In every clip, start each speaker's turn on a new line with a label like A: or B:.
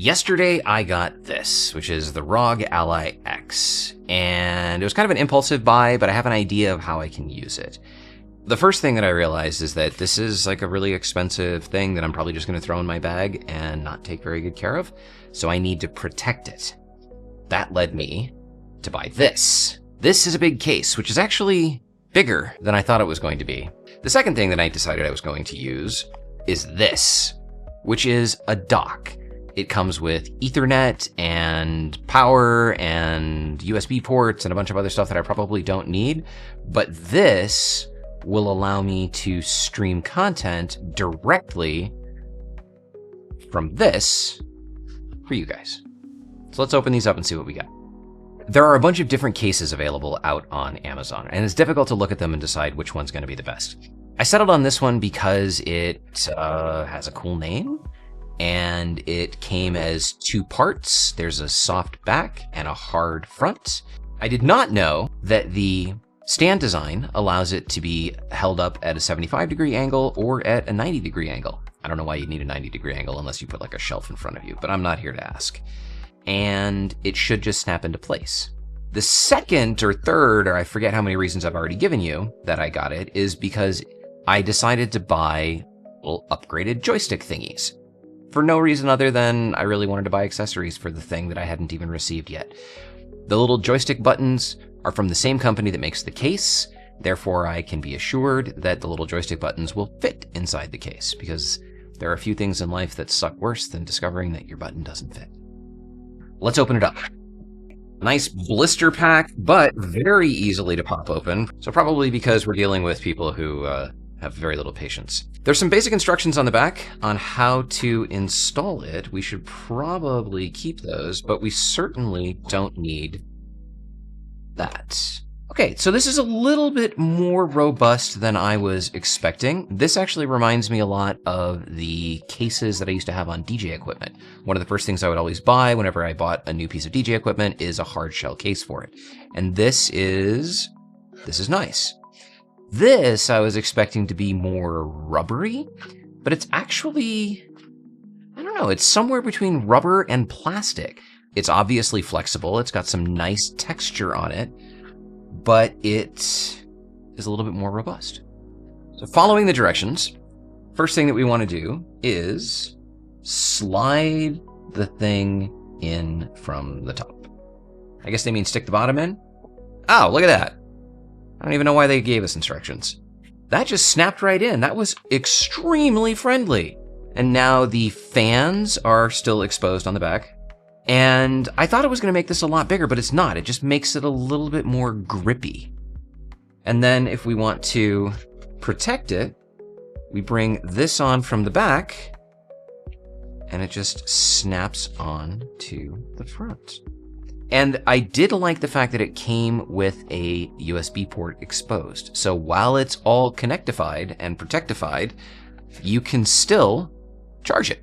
A: Yesterday I got this, which is the ROG Ally X, and it was kind of an impulsive buy, but I have an idea of how I can use it. The first thing that I realized is that this is like a really expensive thing that I'm probably just going to throw in my bag and not take very good care of, so I need to protect it. That led me to buy this. This is a big case, which is actually bigger than I thought it was going to be. The second thing that I decided I was going to use is this, which is a dock. It comes with Ethernet and power and USB ports and a bunch of other stuff that I probably don't need, but this will allow me to stream content directly from this for you guys. So let's open these up and see what we got. There are a bunch of different cases available out on Amazon, and it's difficult to look at them and decide which one's going to be the best. I settled on this one because it has a cool name, and it came as two parts. There's a soft back and a hard front. I did not know that the stand design allows it to be held up at a 75-degree angle or at a 90-degree angle. I don't know why you need a 90-degree angle unless you put like a shelf in front of you, but I'm not here to ask. And it should just snap into place. The second or third, or I forget how many reasons I've already given you that I got it, is because I decided to buy little upgraded joystick thingies. For no reason other than I really wanted to buy accessories for the thing that I hadn't even received yet. The little joystick buttons are from the same company that makes the case, therefore I can be assured that the little joystick buttons will fit inside the case, because there are a few things in life that suck worse than discovering that your button doesn't fit. Let's open it up. Nice blister pack, but very easily to pop open, so probably because we're dealing with people who have very little patience. There's some basic instructions on the back on how to install it. We should probably keep those, but we certainly don't need that. Okay, so this is a little bit more robust than I was expecting. This actually reminds me a lot of the cases that I used to have on DJ equipment. One of the first things I would always buy whenever I bought a new piece of DJ equipment is a hard shell case for it. And this is nice. This I was expecting to be more rubbery, but it's actually, I don't know, it's somewhere between rubber and plastic. It's obviously flexible, it's got some nice texture on it, but it is a little bit more robust. So following the directions, first thing that we want to do is slide the thing in from the top. I guess they mean stick the bottom in? Oh, look at that. I don't even know why they gave us instructions. That just snapped right in. That was extremely friendly. And now the fans are still exposed on the back. And I thought it was going to make this a lot bigger, but it's not. It just makes it a little bit more grippy. And then if we want to protect it, we bring this on from the back, and it just snaps on to the front. And I did like the fact that it came with a USB port exposed. So while it's all connectified and protectified, you can still charge it.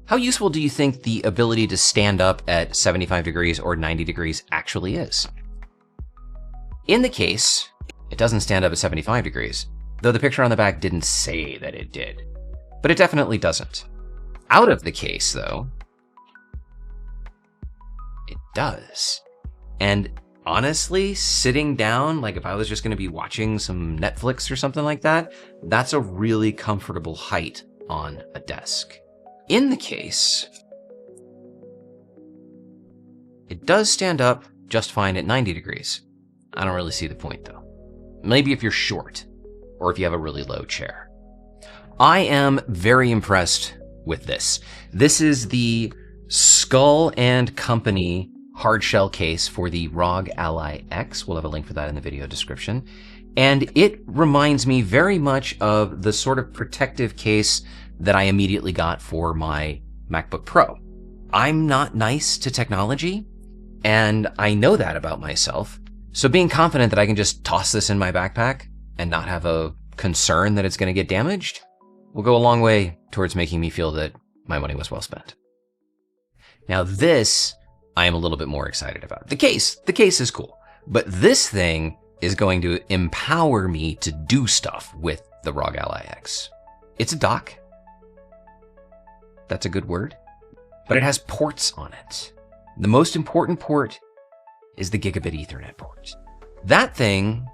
A: How useful do you think the ability to stand up at 75 degrees or 90 degrees actually is? In the case, it doesn't stand up at 75 degrees, though the picture on the back didn't say that it did. But it definitely doesn't. Out of the case, though, it does. And honestly, sitting down, like if I was just going to be watching some Netflix or something like that, that's a really comfortable height on a desk. In the case, it does stand up just fine at 90 degrees. I don't really see the point though. Maybe if you're short or if you have a really low chair. I am very impressed with this. This is the Skull and Company hard shell case for the ROG Ally X. We'll have a link for that in the video description. And it reminds me very much of the sort of protective case that I immediately got for my MacBook Pro. I'm not nice to technology, and I know that about myself. So being confident that I can just toss this in my backpack and not have a concern that it's going to get damaged will go a long way towards making me feel that my money was well spent. Now this, I am a little bit more excited about. The case is cool, but this thing is going to empower me to do stuff with the ROG Ally X. It's a dock. That's a good word. but it has ports on it. The most important port is the gigabit Ethernet port. That thing,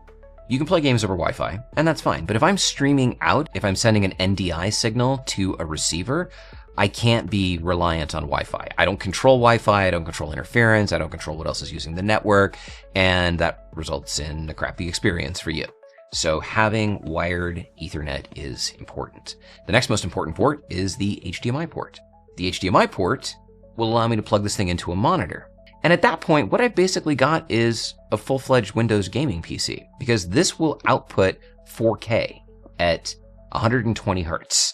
A: you can play games over Wi-Fi, and that's fine. But if I'm streaming out, if I'm sending an NDI signal to a receiver, I can't be reliant on Wi-Fi. I don't control Wi-Fi, I don't control interference, I don't control what else is using the network, and that results in a crappy experience for you. So having wired Ethernet is important. The next most important port is the HDMI port. The HDMI port will allow me to plug this thing into a monitor. And at that point, what I've basically got is a full-fledged Windows gaming PC, because this will output 4K at 120 hertz.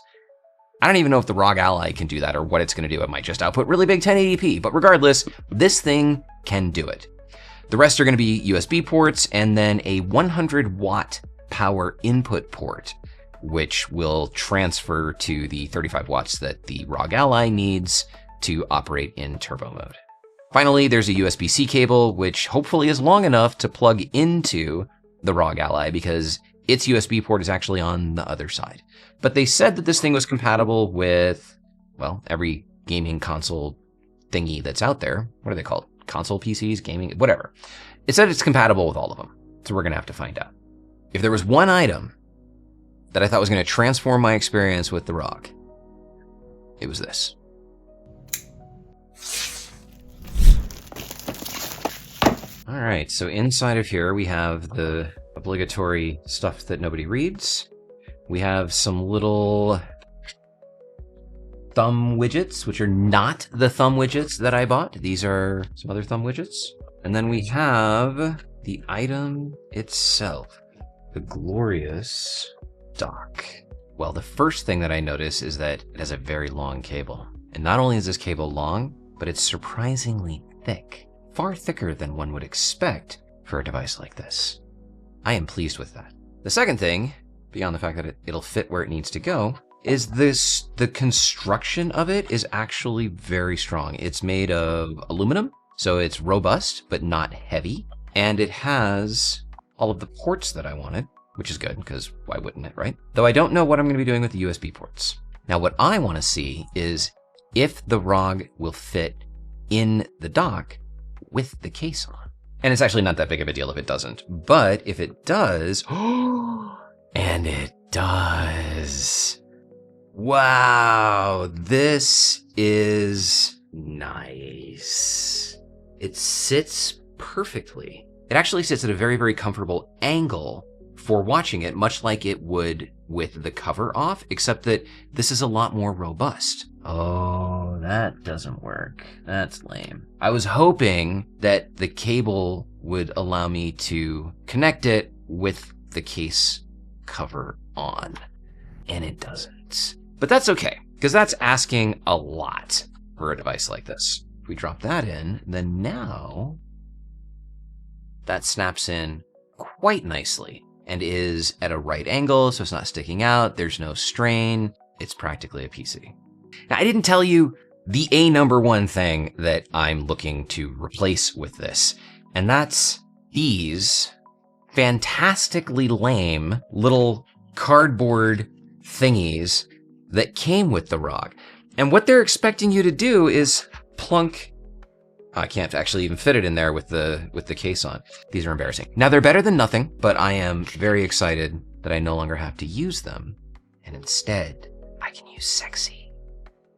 A: I don't even know if the ROG Ally can do that or what it's going to do. It might just output really big 1080p, but regardless, this thing can do it. The rest are going to be USB ports and then a 100 watt power input port, which will transfer to the 35 watts that the ROG Ally needs to operate in turbo mode. Finally, there's a USB-C cable, which hopefully is long enough to plug into the ROG Ally because its USB port is actually on the other side. But they said that this thing was compatible with, well, every gaming console thingy that's out there. What are they called? Console PCs, gaming, whatever. It said it's compatible with all of them. So we're going to have to find out. If there was one item that I thought was going to transform my experience with the ROG, it was this. All right, so inside of here we have the obligatory stuff that nobody reads. We have some little thumb widgets, which are not the thumb widgets that I bought. These are some other thumb widgets. And then we have the item itself, the glorious dock. Well, the first thing that I notice is that it has a very long cable. And not only is this cable long, but it's surprisingly thick. Far thicker than one would expect for a device like this. I am pleased with that. The second thing, beyond the fact that it'll fit where it needs to go, is the construction of it is actually very strong. It's made of aluminum, so it's robust, but not heavy. And it has all of the ports that I wanted, which is good, because why wouldn't it, right? Though I don't know what I'm gonna be doing with the USB ports. Now, what I wanna see is if the ROG will fit in the dock with the case on. And it's actually not that big of a deal if it doesn't. But if it does, and it does. Wow, this is nice. It sits perfectly. It actually sits at a very, very comfortable angle for watching it, much like it would with the cover off, except that this is a lot more robust. Oh, that doesn't work. That's lame. I was hoping that the cable would allow me to connect it with the case cover on, and it doesn't. But that's okay, because that's asking a lot for a device like this. If we drop that in, then now that snaps in quite nicely and is at a right angle, so it's not sticking out. There's no strain. It's practically a PC. Now, I didn't tell you the number one thing that I'm looking to replace with this, and that's these fantastically lame little cardboard thingies that came with the ROG. And what they're expecting you to do is plunk. I can't actually even fit it in there with the case on. These are embarrassing. Now, they're better than nothing, but I am very excited that I no longer have to use them, and instead I can use sexy.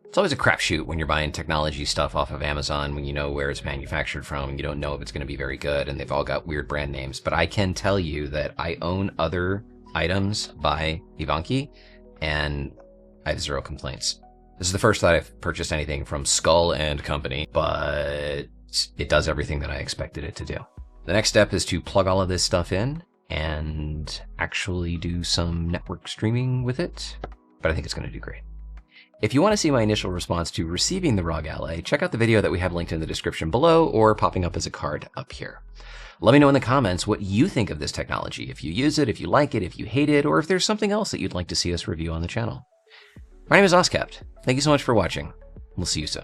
A: It's always a crapshoot when you're buying technology stuff off of Amazon when you know where it's manufactured from. You don't know if it's going to be very good, and they've all got weird brand names. But I can tell you that I own other items by Ivanky, and I have zero complaints. This is the first that I've purchased anything from Skull and Company, but it does everything that I expected it to do. The next step is to plug all of this stuff in and actually do some network streaming with it, but I think it's going to do great. If you want to see my initial response to receiving the ROG Ally, check out the video that we have linked in the description below or popping up as a card up here. Let me know in the comments what you think of this technology, if you use it, if you like it, if you hate it, or if there's something else that you'd like to see us review on the channel. My name is Oscapt. Thank you so much for watching. We'll see you soon.